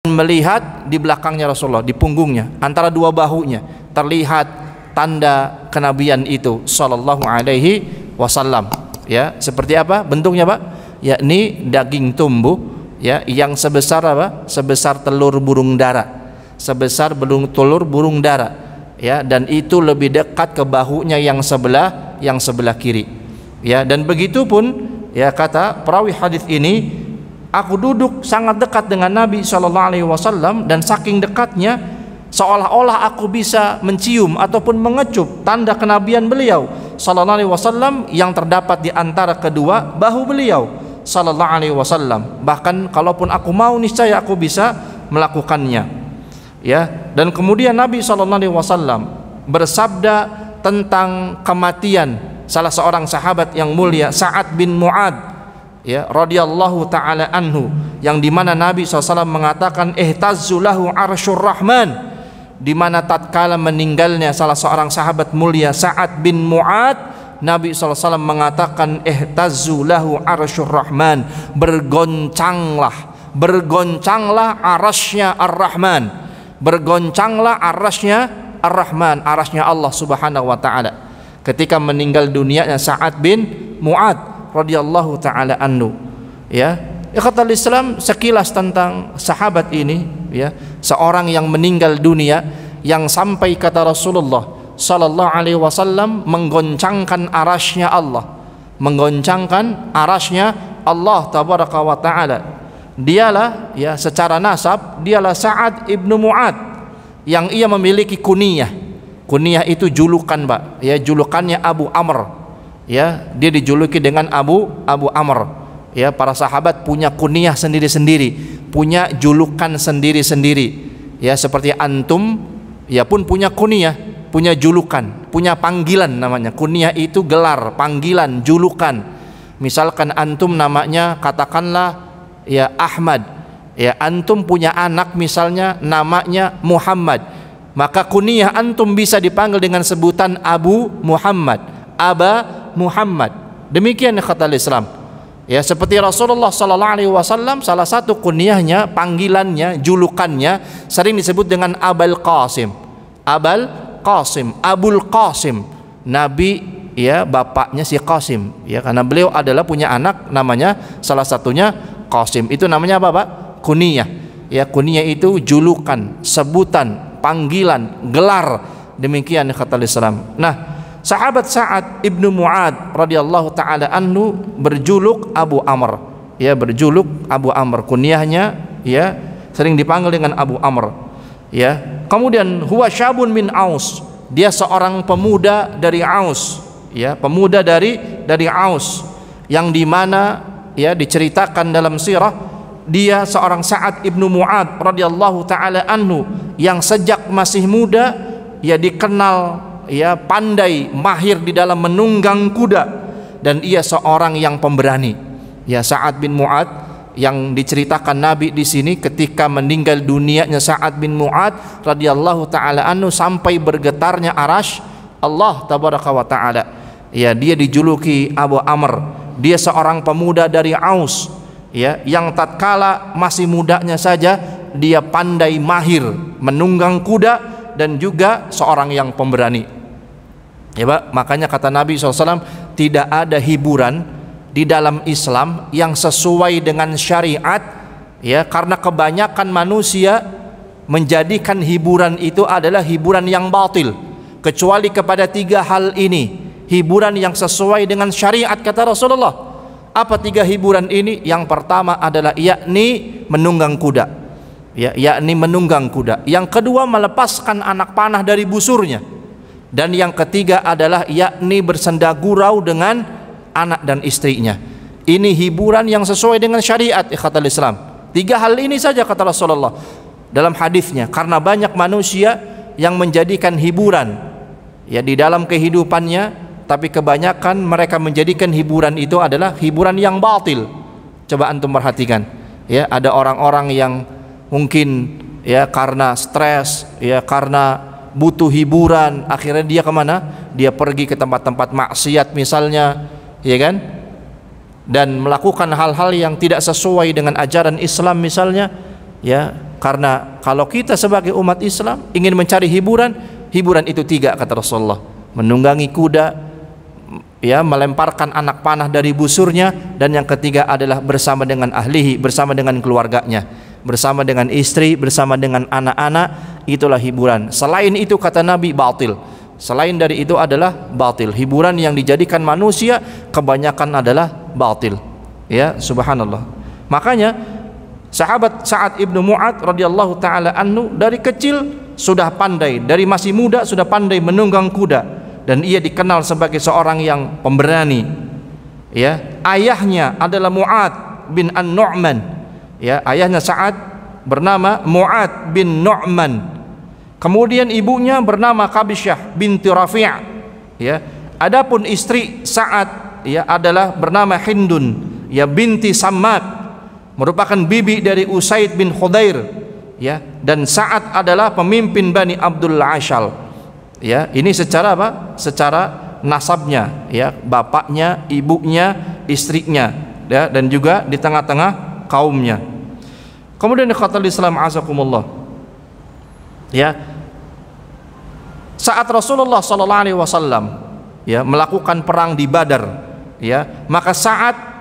melihat di belakangnya Rasulullah, di punggungnya, antara dua bahunya terlihat tanda kenabian itu sallallahu alaihi wasallam. Ya, seperti apa bentuknya, Pak? Yakni daging tumbuh, ya, yang sebesar apa? Sebesar telur burung dara. Sebesar telur burung dara. Ya, dan itu lebih dekat ke bahunya yang sebelah kiri. Ya, dan begitu pun, ya, kata perawi hadis ini, aku duduk sangat dekat dengan Nabi SAW, dan saking dekatnya seolah-olah aku bisa mencium ataupun mengecup tanda kenabian beliau SAW yang terdapat di antara kedua bahu beliau SAW. Bahkan kalaupun aku mau, niscaya aku bisa melakukannya. Ya, dan kemudian Nabi SAW bersabda tentang kematian salah seorang sahabat yang mulia, Sa'ad bin Mu'ad, ya, radhiyallahu taala anhu, yang dimana Nabi SAW mengatakan ihtazzu lahu arsyur rahman, dimana tatkala meninggalnya salah seorang sahabat mulia Sa'ad bin Mu'ad, Nabi SAW mengatakan ihtazzu lahu arsyur rahman, bergoncanglah arasnya ar-rahman, bergoncanglah arasnya ar-rahman, arasnya Allah subhanahu wa ta'ala, ketika meninggal dunianya Sa'ad bin Mu'ad radhiyallahu taala anhu. Ya, ikhwatal Islam, sekilas tentang sahabat ini, ya, seorang yang meninggal dunia yang sampai kata Rasulullah sallallahu alaihi wasallam menggoncangkan arasnya Allah, menggoncangkan arasnya Allah tabaraka wa taala. Dialah, ya, secara nasab dialah Sa'ad ibnu Mu'ad yang ia memiliki kunyah. Kunyah itu julukan, Pak, ya, julukannya Abu Amr. Ya, dia dijuluki dengan Abu Amr. Ya, para sahabat punya kunyah sendiri-sendiri, punya julukan sendiri-sendiri. Ya, seperti antum, ya, pun punya kunyah, punya julukan, punya panggilan namanya. Kunyah itu gelar, panggilan, julukan. Misalkan antum namanya katakanlah, ya, Ahmad. Ya, antum punya anak misalnya namanya Muhammad, maka kunyah antum bisa dipanggil dengan sebutan Abu Muhammad, Aba Muhammad. Demikian kata Islam. Ya, seperti Rasulullah sallallahu alaihi wasallam, salah satu kunyahnya, panggilannya, julukannya sering disebut dengan Abul Qasim. Abul Qasim, Abul Qasim. Nabi, ya, bapaknya si Qasim, ya, karena beliau adalah punya anak namanya salah satunya Qasim. Itu namanya apa, Pak? Kunyah. Ya, kunyah itu julukan, sebutan, panggilan, gelar. Demikian kata Islam. Nah, sahabat Sa'ad ibnu Mu'ad radhiyallahu taala anhu berjuluk Abu Amr. Ya, berjuluk Abu Amr. Kunyahnya, ya, sering dipanggil dengan Abu Amr. Ya. Kemudian huwa syabun min Aus. Dia seorang pemuda dari Aus. Ya, pemuda dari Aus, yang dimana, ya, diceritakan dalam sirah, dia seorang Sa'ad ibnu Mu'ad radhiyallahu taala anhu yang sejak masih muda, ya, dikenal, ya, pandai, mahir di dalam menunggang kuda, dan ia seorang yang pemberani. Ya, Sa'ad bin Mu'ad yang diceritakan Nabi di sini, ketika meninggal dunianya Sa'ad bin Mu'ad radhiyallahu taala anhu sampai bergetarnya arasy Allah tabaraka wa taala. Ya, dia dijuluki Abu Amr. Dia seorang pemuda dari Aus, ya, yang tatkala masih mudanya saja dia pandai, mahir menunggang kuda, dan juga seorang yang pemberani. Ya, Pak, makanya kata Nabi SAW, tidak ada hiburan di dalam Islam yang sesuai dengan syariat, ya, karena kebanyakan manusia menjadikan hiburan itu adalah hiburan yang batil, kecuali kepada tiga hal ini, hiburan yang sesuai dengan syariat kata Rasulullah. Apa tiga hiburan ini? Yang pertama adalah yakni menunggang kuda, ya, yakni menunggang kuda. Yang kedua melepaskan anak panah dari busurnya, dan yang ketiga adalah yakni bersenda gurau dengan anak dan istrinya. Ini hiburan yang sesuai dengan syariat ikhwatal Islam. Tiga hal ini saja kata Rasulullah dalam hadisnya, karena banyak manusia yang menjadikan hiburan, ya, di dalam kehidupannya, tapi kebanyakan mereka menjadikan hiburan itu adalah hiburan yang batil. Coba antum perhatikan, ya, ada orang-orang yang mungkin, ya, karena stres, ya, karena butuh hiburan, akhirnya dia kemana? Dia pergi ke tempat-tempat maksiat misalnya, ya kan, dan melakukan hal-hal yang tidak sesuai dengan ajaran Islam misalnya, ya, karena kalau kita sebagai umat Islam ingin mencari hiburan, hiburan itu 3 kata Rasulullah: menunggangi kuda, ya, melemparkan anak panah dari busurnya, dan yang ketiga adalah bersama dengan ahlihi, bersama dengan keluarganya, bersama dengan istri, bersama dengan anak-anak. Itulah hiburan. Selain itu kata Nabi batil. Selain dari itu adalah batil. Hiburan yang dijadikan manusia kebanyakan adalah batil. Ya, subhanallah. Makanya sahabat Sa'ad ibnu Mu'ad radhiyallahu taala anhu dari kecil sudah pandai, dari masih muda sudah pandai menunggang kuda, dan ia dikenal sebagai seorang yang pemberani. Ya, ayahnya adalah Mu'ad bin An-Nu'man. Ya, ayahnya Sa'ad bernama Mu'ad bin Nu'man. Kemudian ibunya bernama Qabisyah binti Rafi'. Ya, adapun istri Sa'ad, ya, adalah bernama Hindun, ya, binti Sammak, merupakan bibi dari Usaid bin Khudair, ya, dan Sa'ad adalah pemimpin Bani Abdul Ashal. Ya, ini secara apa? Secara nasabnya, ya, bapaknya, ibunya, istrinya, ya, dan juga di tengah-tengah kaumnya. Kemudian ikhwatal Islam azakumullah, ya, saat Rasulullah sallallahu alaihi wasallam, ya, melakukan perang di Badar, ya, maka Sa'ad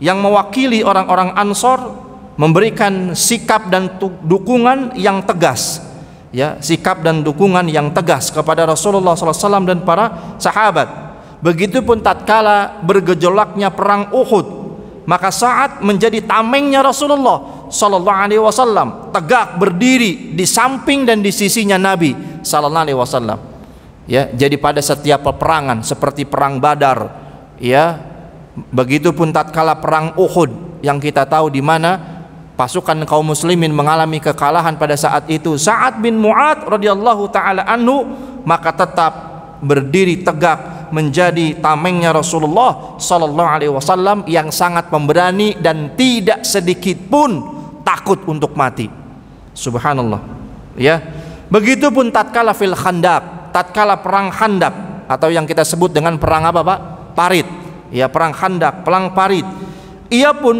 yang mewakili orang-orang Ansor memberikan sikap dan dukungan yang tegas, ya, sikap dan dukungan yang tegas kepada Rasulullah SAW dan para sahabat. Begitupun tatkala bergejolaknya perang Uhud, maka Sa'ad menjadi tamengnya Rasulullah SAW, tegak berdiri di samping dan di sisinya Nabi SAW. Ya, jadi pada setiap peperangan seperti perang Badar, ya, begitupun tatkala perang Uhud yang kita tahu di mana pasukan kaum muslimin mengalami kekalahan pada saat itu, Sa'ad bin Mu'ad radhiyallahu taala anhu maka tetap berdiri tegak menjadi tamengnya Rasulullah sallallahu alaihi wasallam yang sangat pemberani dan tidak sedikit pun takut untuk mati. Subhanallah. Ya. Begitupun tatkala fil Khandaq, tatkala perang Khandaq atau yang kita sebut dengan perang apa, Pak? Parit. Ya, perang Khandaq, perang Parit. Ia pun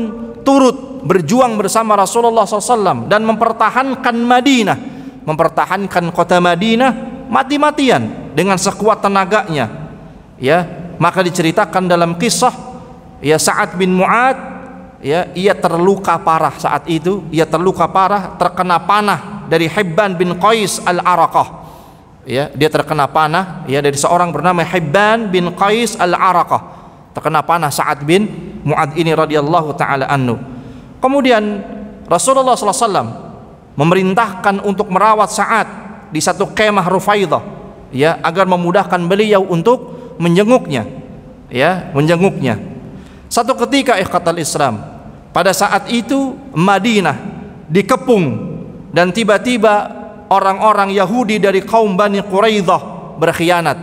turut berjuang bersama Rasulullah SAW dan mempertahankan Madinah, mempertahankan kota Madinah mati-matian dengan sekuat tenaganya. Ya, maka diceritakan dalam kisah, ya, Sa'ad bin Mu'ad, ya, ia terluka parah saat itu. Ia terluka parah, terkena panah dari Hibban bin Qais al-Araqah. Ya, dia terkena panah, ya, dari seorang bernama Hibban bin Qais al-Araqah. Terkena panah Sa'ad bin Mu'ad ini radhiyallahu taala anhu. Kemudian Rasulullah SAW memerintahkan untuk merawat Sa'ad di satu kemah Rufaidah, ya, agar memudahkan beliau untuk menjenguknya, ya, menjenguknya. Satu ketika ikhwatal Islam, pada saat itu Madinah dikepung dan tiba-tiba orang-orang Yahudi dari kaum Bani Quraidah berkhianat.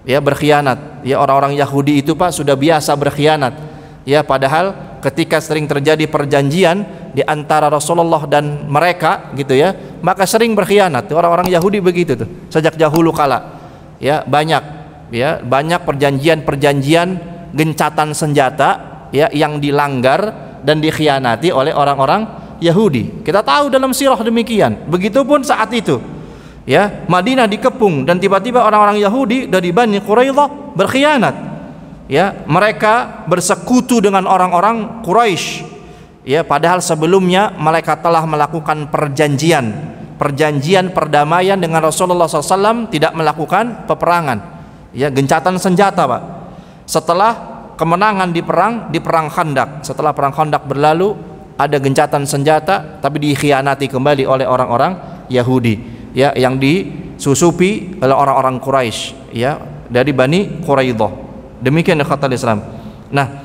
Ya, berkhianat. Ya, orang-orang Yahudi itu, Pak, sudah biasa berkhianat. Ya, padahal ketika sering terjadi perjanjian di antara Rasulullah dan mereka, gitu ya, maka sering berkhianat. Orang-orang Yahudi begitu tuh sejak dahulu kala. Ya, banyak perjanjian-perjanjian gencatan senjata, ya, yang dilanggar dan dikhianati oleh orang-orang Yahudi. Kita tahu dalam sirah demikian. Begitupun saat itu, ya, Madinah dikepung dan tiba-tiba orang-orang Yahudi dari Bani Quraidah berkhianat. Ya, mereka bersekutu dengan orang-orang Quraisy. Ya, padahal sebelumnya mereka telah melakukan perjanjian perdamaian dengan Rasulullah SAW, tidak melakukan peperangan. Ya, gencatan senjata, Pak. Setelah kemenangan di perang Khandaq, setelah perang Khandaq berlalu, ada gencatan senjata tapi dikhianati kembali oleh orang-orang Yahudi, ya, yang disusupi oleh orang-orang Quraisy, ya, dari Bani Quraidah. Demikian ikhwatal Islam. Nah,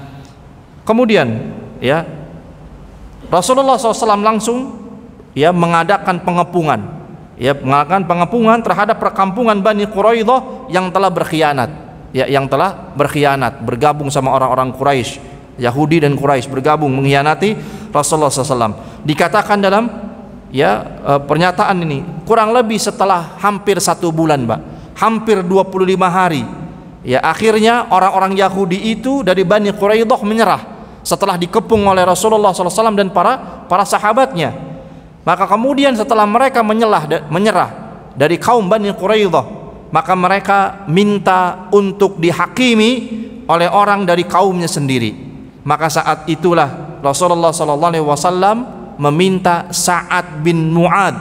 kemudian, ya, Rasulullah SAW langsung, ya, mengadakan pengepungan, ya, mengadakan pengepungan terhadap perkampungan Bani Quraidah yang telah berkhianat, ya, yang telah berkhianat, bergabung sama orang-orang Quraisy, Yahudi dan Quraisy bergabung mengkhianati Rasulullah SAW. Dikatakan dalam, ya, pernyataan ini kurang lebih setelah hampir 1 bulan, Pak, hampir 25 hari, ya, akhirnya orang-orang Yahudi itu dari Bani Quraidah menyerah setelah dikepung oleh Rasulullah SAW dan para sahabatnya. Maka kemudian setelah mereka menyerah dari kaum Bani Quraidah, maka mereka minta untuk dihakimi oleh orang dari kaumnya sendiri. Maka saat itulah Rasulullah SAW meminta Sa'ad bin Mu'ad,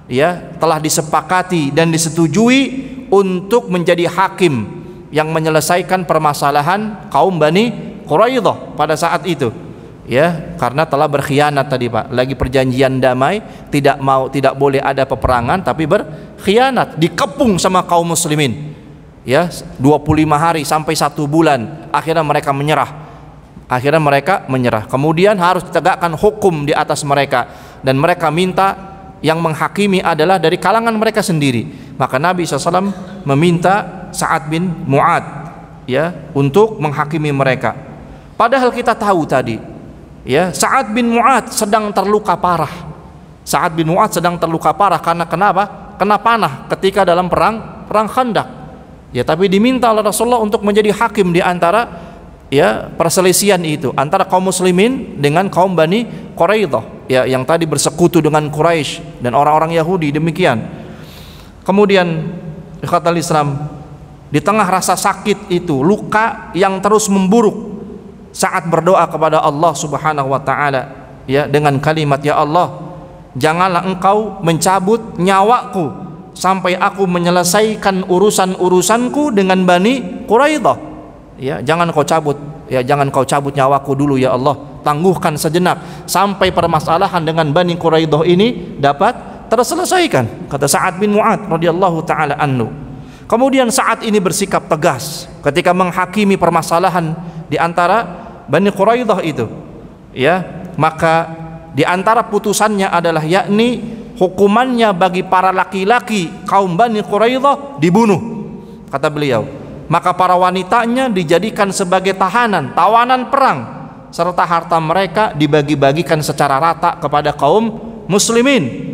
ya, telah disepakati dan disetujui untuk menjadi hakim yang menyelesaikan permasalahan kaum Bani Quraidah pada saat itu, ya, karena telah berkhianat tadi, Pak. Lagi perjanjian damai, tidak boleh ada peperangan, tapi berkhianat, dikepung sama kaum muslimin, ya, 25 hari sampai 1 bulan. Akhirnya mereka menyerah. Kemudian harus ditegakkan hukum di atas mereka, dan mereka minta yang menghakimi adalah dari kalangan mereka sendiri. Maka Nabi SAW meminta Sa'ad bin Mu'ad, ya, untuk menghakimi mereka. Padahal kita tahu tadi, ya, Sa'ad bin Mu'ad sedang terluka parah. Sa'ad bin Mu'ad sedang terluka parah karena kenapa? Kena panah ketika dalam perang Khandaq. Ya, tapi diminta oleh Rasulullah untuk menjadi hakim di antara, ya, perselisihan itu antara kaum muslimin dengan kaum Bani Quraidah, ya, yang tadi bersekutu dengan Quraisy dan orang-orang Yahudi, demikian. Kemudian ikhwatal Islam, di tengah rasa sakit itu, luka yang terus memburuk, saat berdoa kepada Allah Subhanahu wa taala, ya, dengan kalimat, ya Allah, janganlah engkau mencabut nyawaku sampai aku menyelesaikan urusan-urusanku dengan Bani Quraidah. Ya, jangan kau cabut nyawaku dulu, ya Allah. Tangguhkan sejenak sampai permasalahan dengan Bani Quraidah ini dapat terselesaikan, kata Sa'ad bin Mu'ad radhiyallahu taala anhu. Kemudian saat ini bersikap tegas ketika menghakimi permasalahan di antara Bani Quraidah itu, ya, maka di antara putusannya adalah, yakni hukumannya bagi para laki-laki kaum Bani Quraidah dibunuh, kata beliau. Maka para wanitanya dijadikan sebagai tawanan perang, serta harta mereka dibagi-bagikan secara rata kepada kaum muslimin.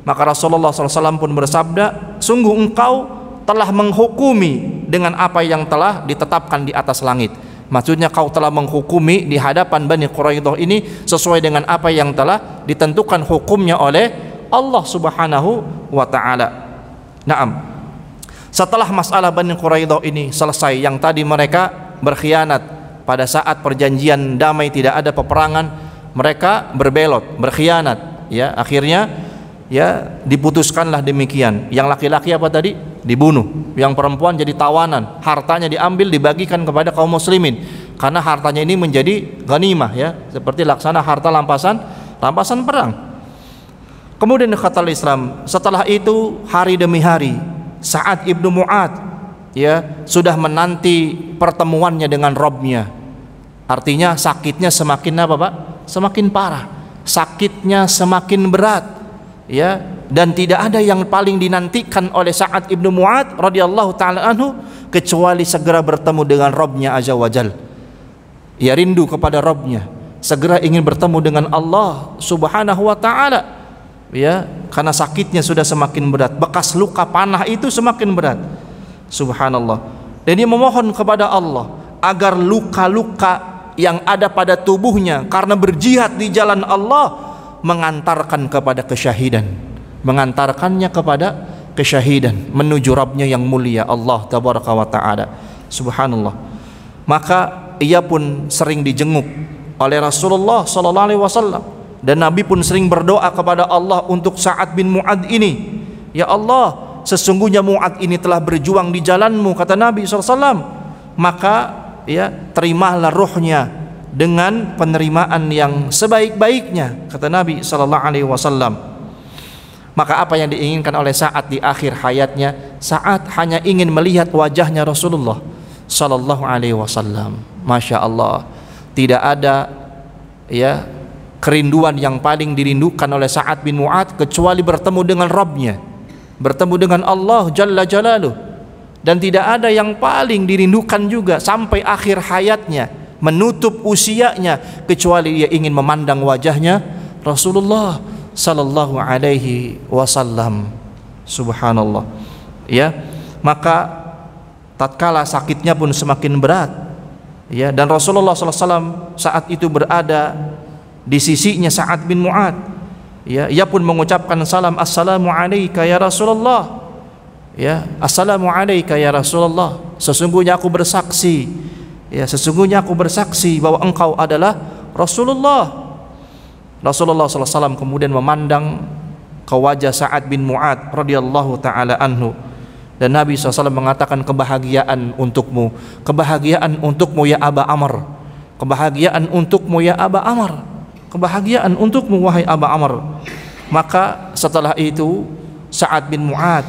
Maka Rasulullah SAW pun bersabda, sungguh engkau telah menghukumi dengan apa yang telah ditetapkan di atas langit. Maksudnya kau telah menghukumi di hadapan Bani Quraidah ini sesuai dengan apa yang telah ditentukan hukumnya oleh Allah Subhanahu wa taala. Naam. Setelah masalah Bani Quraidah ini selesai, yang tadi mereka berkhianat pada saat perjanjian damai, tidak ada peperangan, mereka berbelot, berkhianat, ya, akhirnya, ya, diputuskanlah demikian. Yang laki-laki apa tadi? Dibunuh. Yang perempuan jadi tawanan, hartanya diambil dibagikan kepada kaum muslimin, karena hartanya ini menjadi ghanimah, ya, seperti laksana harta rampasan perang. Kemudian khatal Islam, setelah itu hari demi hari Sa'ad ibnu Mu'ad, ya, sudah menanti pertemuannya dengan Robnya. Artinya sakitnya semakin apa, Pak? Semakin parah, sakitnya semakin berat, ya, dan tidak ada yang paling dinantikan oleh Sa'ad ibnu Mu'ad radhiyallahu taala anhu kecuali segera bertemu dengan Robnya azza wajal. Ia rindu kepada Robnya, segera ingin bertemu dengan Allah Subhanahu wa taala, ya, karena sakitnya sudah semakin berat, bekas luka panah itu semakin berat. Subhanallah. Dan dia memohon kepada Allah agar luka-luka yang ada pada tubuhnya karena berjihad di jalan Allah mengantarkan kepada kesyahidan, mengantarkannya kepada kesyahidan, menuju Rabbnya yang mulia Allah tabaraka wa ta'ala. Subhanallah. Maka ia pun sering dijenguk oleh Rasulullah sallallahu alaihi wasallam, dan Nabi pun sering berdoa kepada Allah untuk Sa'ad bin Mu'ad ini. Ya Allah, sesungguhnya Mu'ad ini telah berjuang di jalanmu, kata Nabi SAW, maka, ya, terimalah ruhnya dengan penerimaan yang sebaik-baiknya, kata Nabi SAW. Maka apa yang diinginkan oleh Sa'ad di akhir hayatnya? Sa'ad hanya ingin melihat wajahnya Rasulullah sallallahu alaihi wasallam. Masya Allah, tidak ada, ya, kerinduan yang paling dirindukan oleh Sa'ad bin Mu'ad kecuali bertemu dengan Rabbnya, bertemu dengan Allah Jalla Jalaluh. Dan tidak ada yang paling dirindukan juga sampai akhir hayatnya, menutup usianya, kecuali dia ingin memandang wajahnya Rasulullah sallallahu alaihi wasallam. Subhanallah. Ya, maka tatkala sakitnya pun semakin berat, ya, dan Rasulullah SAW saat itu berada di sisinya Sa'ad bin Mu'ad, Ya, ia pun mengucapkan salam, assalamu alayka ya Rasulullah. Ya, assalamu alayka ya Rasulullah. Sesungguhnya aku bersaksi, ya, sesungguhnya aku bersaksi bahwa engkau adalah Rasulullah. Rasulullah SAW kemudian memandang ke wajah Sa'ad bin Mu'ad radhiyallahu taala anhu, dan Nabi SAW mengatakan, kebahagiaan untukmu, kebahagiaan untukmu ya Aba Amr, kebahagiaan untukmu ya Aba Amr, kebahagiaan untukmu wahai Aba Amr. Maka setelah itu Sa'ad bin Mu'ad,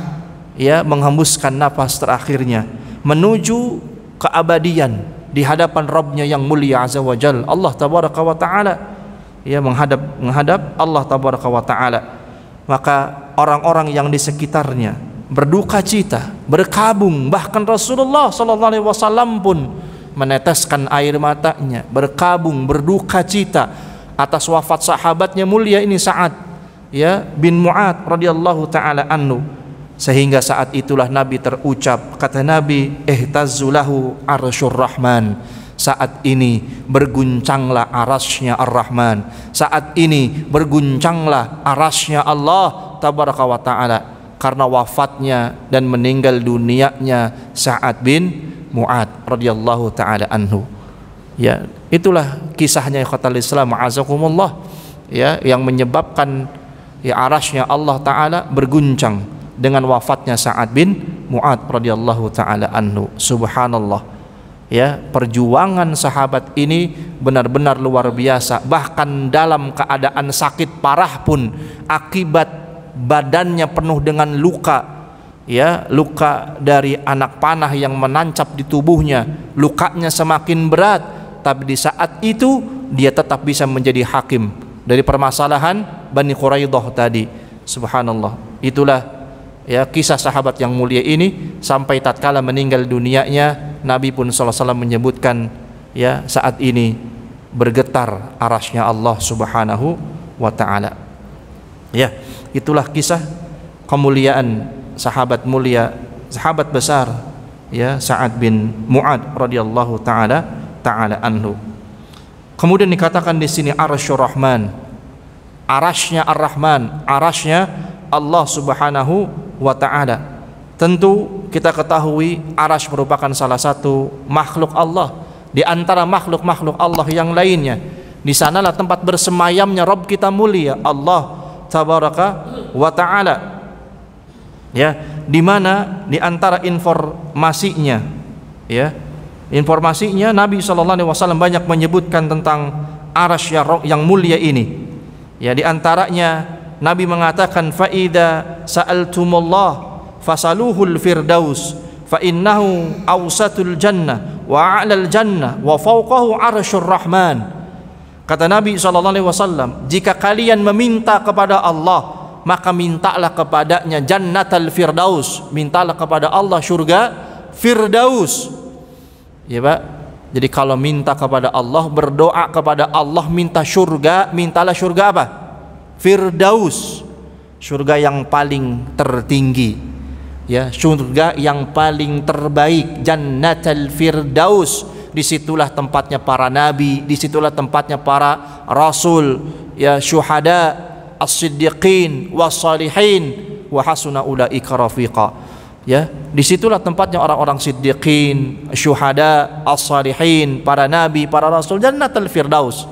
ya, menghembuskan napas terakhirnya menuju keabadian di hadapan Rabbnya yang mulia azza wa jalla, Allah tabaraka wa taala, ya, menghadap Allah tabaraka wa taala. Maka orang-orang yang di sekitarnya berduka cita, berkabung, bahkan Rasulullah sallallahu alaihi wasallam pun meneteskan air matanya, berkabung, berduka cita atas wafat sahabatnya mulia ini Sa'ad, ya, bin Mu'ad radhiyallahu taala anhu. Sehingga saat itulah Nabi terucap, kata Nabi, ihtazzulahu arsyur rahman, saat ini berguncanglah arasnya ar-Rahman, saat ini berguncanglah arasnya Allah tabaraka wa ta'ala, karena wafatnya dan meninggal dunianya Sa'ad bin Mu'ad radhiyallahu taala anhu. Ya, itulah kisahnya ikhwatal Islam azakumullah, ya, yang menyebabkan, ya, arasnya Allah taala berguncang dengan wafatnya Sa'ad bin Mu'ad radhiyallahu taala anhu. Subhanallah, ya, perjuangan sahabat ini benar-benar luar biasa. Bahkan dalam keadaan sakit parah pun, akibat badannya penuh dengan luka, ya, luka dari anak panah yang menancap di tubuhnya, lukanya semakin berat, tapi di saat itu dia tetap bisa menjadi hakim dari permasalahan Bani Quraidah tadi. Subhanallah. Itulah, ya, kisah sahabat yang mulia ini, sampai tatkala meninggal dunianya Nabi pun sallallahu alaihi wasallam menyebutkan, ya, saat ini bergetar arasnya Allah subhanahu wa ta'ala. Ya, itulah kisah kemuliaan sahabat mulia, sahabat besar, ya, Sa'ad bin Mu'ad radhiyallahu taala anhu. Kemudian dikatakan di sini arsyur rahman, arasnya ar-Rahman, arasnya Allah subhanahu wa ta'ala. Tentu kita ketahui arasy merupakan salah satu makhluk Allah di antara makhluk-makhluk Allah yang lainnya. Di sanalah tempat bersemayamnya Rabb kita mulia Allah tabaraka wa ta'ala, ya, di mana di antara informasinya, ya, informasinya Nabi SAW banyak menyebutkan tentang arasy yang mulia ini. Ya, di antaranya Nabi mengatakan, faida sa'altumullah fasaluhul firdaus fa innahu awsatul jannah wa a'lal jannah wa fawqahu arsyur rahman. Kata Nabi SAW, jika kalian meminta kepada Allah, maka mintalah kepadanya jannatul firdaus, mintalah kepada Allah surga firdaus. Ya, Pak. Jadi kalau minta kepada Allah, berdoa kepada Allah, minta surga, mintalah surga apa? Firdaus, surga yang paling tertinggi, ya, surga yang paling terbaik, jannatul firdaus. Disitulah tempatnya para nabi, disitulah tempatnya para rasul, ya, syuhada, as-siddiqin, was-salihin, wa hasuna ulaika rafiqa. Ya, disitulah tempatnya orang-orang siddiqin, syuhada, as-salihin, para nabi, para rasul, jannatul firdaus.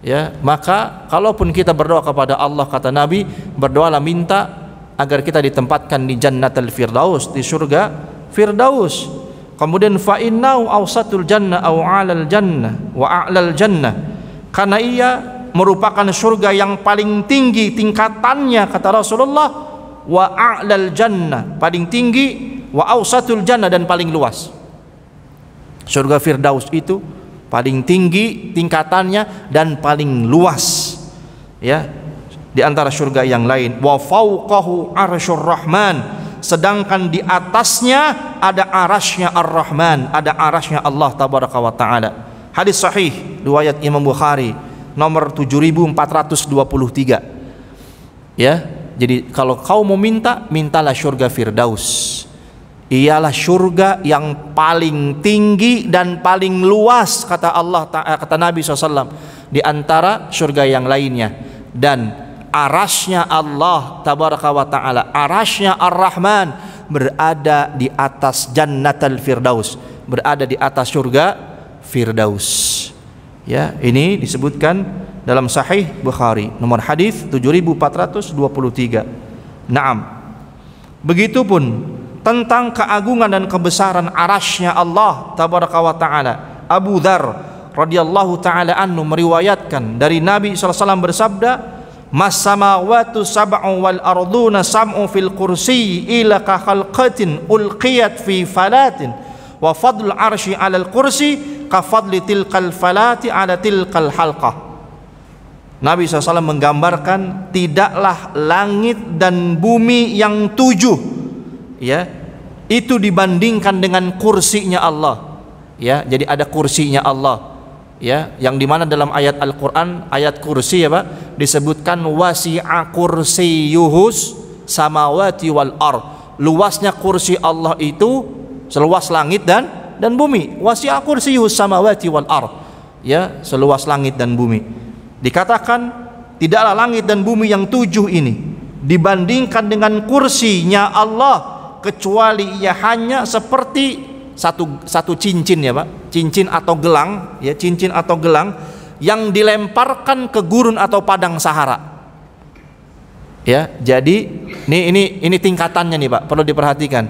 Ya, maka kalaupun kita berdoa kepada Allah, kata Nabi, berdoalah minta agar kita ditempatkan di jannatul firdaus, di surga firdaus. Kemudian fa innau awsatul jannah au a'lal jannah wa a'lal jannah, karena ia merupakan surga yang paling tinggi tingkatannya, kata Rasulullah, wa a'lal jannah, paling tinggi, wa awsatul jannah, dan paling luas. Surga firdaus itu paling tinggi tingkatannya dan paling luas, ya, di antara surga yang lain. Wa fauqahu arsyur rahman, sedangkan di atasnya ada arasnya ar-Rahman, ada arasnya Allah tabaraka wa taala. Hadis sahih riwayat Imam Bukhari nomor 7423. Ya, jadi kalau kau mau minta, mintalah surga firdaus. Ialah surga yang paling tinggi dan paling luas, kata Allah, kata Nabi SAW, di antara surga yang lainnya. Dan arasnya Allah tabaraka wa ta'ala, arasnya Ar-Rahman berada di atas Jannatul Firdaus, berada di atas surga Firdaus. Ya, ini disebutkan dalam Sahih Bukhari nomor hadis 7423. Naam. Begitupun tentang keagungan dan kebesaran arasnya Allah tabaraka wa ta'ala, Abu Dzar radhiyallahu taala anhu meriwayatkan dari Nabi sallallahu alaihi wasallam bersabda, "Mas samawati sab'u wal arduna sam'u fil kursi ila ka khalqatin ulqiyat fi falatin wa fadlul arsy 'alal kursi ka fadli tilkal falati 'ala tilkal halqah." Nabi SAW menggambarkan tidaklah langit dan bumi yang 7 ya itu dibandingkan dengan kursinya Allah. Ya, jadi ada kursinya Allah. Ya, yang dimana dalam ayat Al-Quran, ayat kursi ya Pak, disebutkan wasi'a kursiyuhus samawati wal ar. Luasnya kursi Allah itu seluas langit dan bumi. Wasi'a kursiyuhus samawati wal ar. Ya, seluas langit dan bumi. Dikatakan tidaklah langit dan bumi yang 7 ini dibandingkan dengan kursinya Allah, kecuali ia hanya seperti satu cincin ya Pak, cincin atau gelang ya, cincin atau gelang yang dilemparkan ke gurun atau padang Sahara. Ya, jadi ini tingkatannya nih Pak, perlu diperhatikan.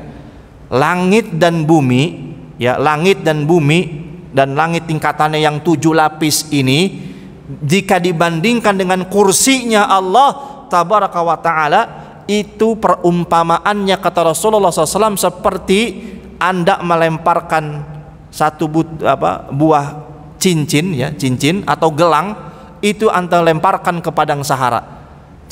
Langit dan bumi ya, langit dan bumi dan langit tingkatannya yang 7 lapis ini jika dibandingkan dengan kursinya Allah tabaraka wa taala, itu perumpamaannya kata Rasulullah SAW seperti Anda melemparkan satu buah cincin ya, cincin atau gelang itu Anda lemparkan ke padang Sahara.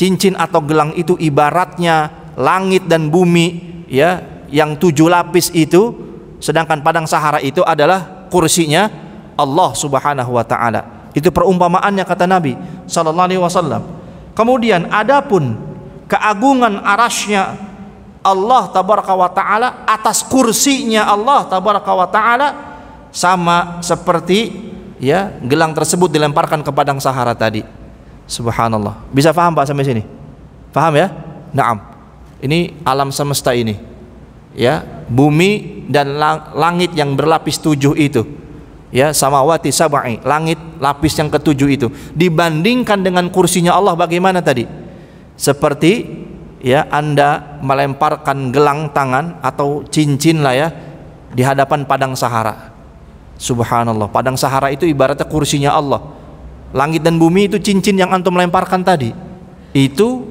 Cincin atau gelang itu ibaratnya langit dan bumi ya, yang 7 lapis itu, sedangkan padang Sahara itu adalah kursinya Allah Subhanahu wa taala. Itu perumpamaannya kata Nabi sallallahu alaihi wasallam. Kemudian adapun keagungan arasnya Allah tabaraka wa ta'ala atas kursinya Allah tabaraka wa ta'ala sama seperti ya gelang tersebut dilemparkan ke padang Sahara tadi. Subhanallah. Bisa paham Pak sampai sini? Paham ya? Naam. Ini alam semesta ini. Ya, bumi dan langit yang berlapis 7 itu. Ya, samawati sab'i, langit lapis yang ke-7 itu dibandingkan dengan kursinya Allah bagaimana tadi? Seperti ya Anda melemparkan gelang tangan atau cincin lah ya di hadapan padang Sahara. Subhanallah, padang Sahara itu ibaratnya kursinya Allah. Langit dan bumi itu cincin yang antum lemparkan tadi. Itu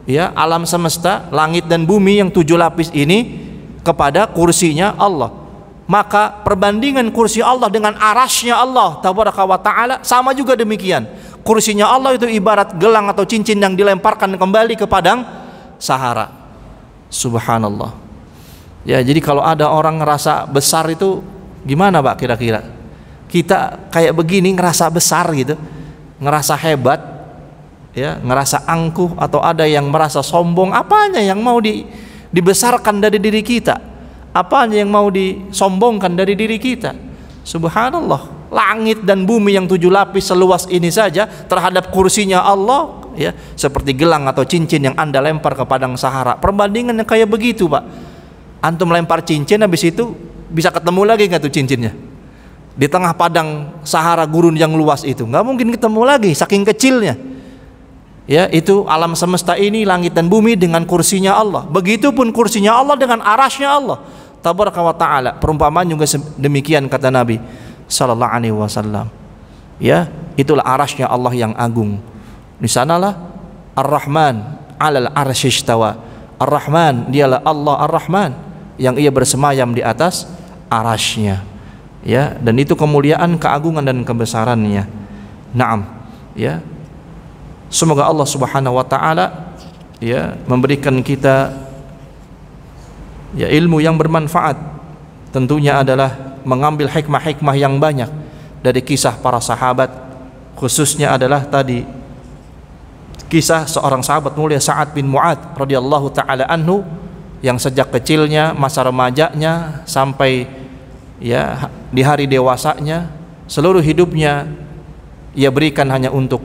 ya alam semesta, langit dan bumi yang 7 lapis ini kepada kursinya Allah. Maka perbandingan kursi Allah dengan arasnya Allah tabaraka wa ta'ala sama juga demikian. Kursinya Allah itu ibarat gelang atau cincin yang dilemparkan kembali ke padang Sahara. Subhanallah. Ya, jadi kalau ada orang ngerasa besar itu gimana Pak kira-kira? Kita kayak begini ngerasa besar gitu, ngerasa hebat ya, ngerasa angkuh, atau ada yang merasa sombong, apanya yang mau dibesarkan dari diri kita? Apanya yang mau disombongkan dari diri kita? Subhanallah, langit dan bumi yang 7 lapis seluas ini saja terhadap kursinya Allah ya, seperti gelang atau cincin yang Anda lempar ke padang Sahara. Perbandingannya kayak begitu Pak. Antum lempar cincin, habis itu bisa ketemu lagi nggak tuh cincinnya? Di tengah padang Sahara gurun yang luas itu nggak mungkin ketemu lagi, saking kecilnya. Ya, itu alam semesta ini, langit dan bumi dengan kursinya Allah. Begitupun kursinya Allah dengan arasnya Allah tabaraka wa ta'ala. Perumpamaan juga demikian kata Nabi sallallahu alaihi wasallam. Ya, itulah arasnya Allah yang agung. Di sanalah Ar-Rahman 'alal arsy istawa. Ar-Rahman dialah Allah Ar-Rahman yang ia bersemayam di atas arasnya. Ya, dan itu kemuliaan, keagungan dan kebesarannya. Naam. Ya. Semoga Allah Subhanahu wa taala ya memberikan kita ya ilmu yang bermanfaat. Tentunya adalah mengambil hikmah-hikmah yang banyak dari kisah para sahabat, khususnya adalah tadi kisah seorang sahabat mulia Sa'ad bin Mu'adz radhiyallahu taala anhu yang sejak kecilnya, masa remajanya sampai ya di hari dewasanya, seluruh hidupnya ia berikan hanya untuk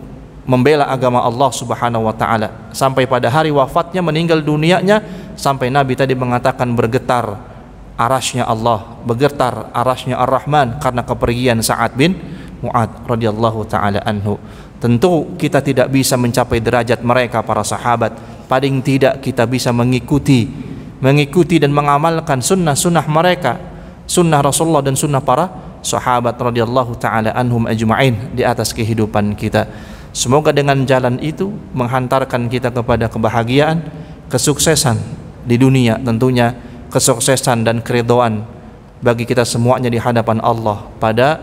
membela agama Allah Subhanahu wa taala sampai pada hari wafatnya, meninggal dunianya, sampai Nabi tadi mengatakan bergetar arasy-Nya Allah, bergetar arasy-Nya Ar-Rahman karena kepergian Sa'ad bin Mu'adz radhiyallahu taala anhu. Tentu kita tidak bisa mencapai derajat mereka para sahabat, paling tidak kita bisa mengikuti dan mengamalkan sunnah-sunnah mereka, sunnah Rasulullah dan sunnah para sahabat radhiyallahu taala anhum ajma'in di atas kehidupan kita. Semoga dengan jalan itu menghantarkan kita kepada kebahagiaan, kesuksesan di dunia, tentunya kesuksesan dan keridhaan bagi kita semuanya di hadapan Allah pada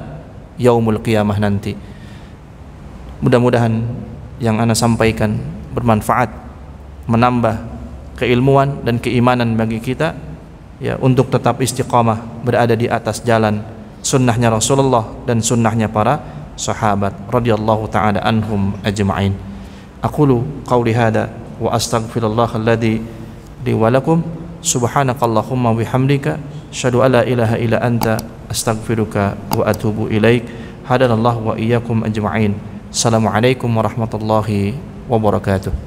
yaumul qiyamah nanti. Mudah-mudahan yang ana sampaikan bermanfaat, menambah keilmuan dan keimanan bagi kita, ya, untuk tetap istiqamah berada di atas jalan sunnahnya Rasulullah dan sunnahnya para sahabat radhiyallahu ta'ala anhum ajma'in. Aqulu qawli hada wa astaghfirullah alladhi li wa lakum, subhanakallahumma bihamdika asyhadu an la ilaha illa anta astaghfiruka wa atubu ilaik. Hadanallahu wa iyyakum ajma'in. Assalamualaikum warahmatullahi wabarakatuh.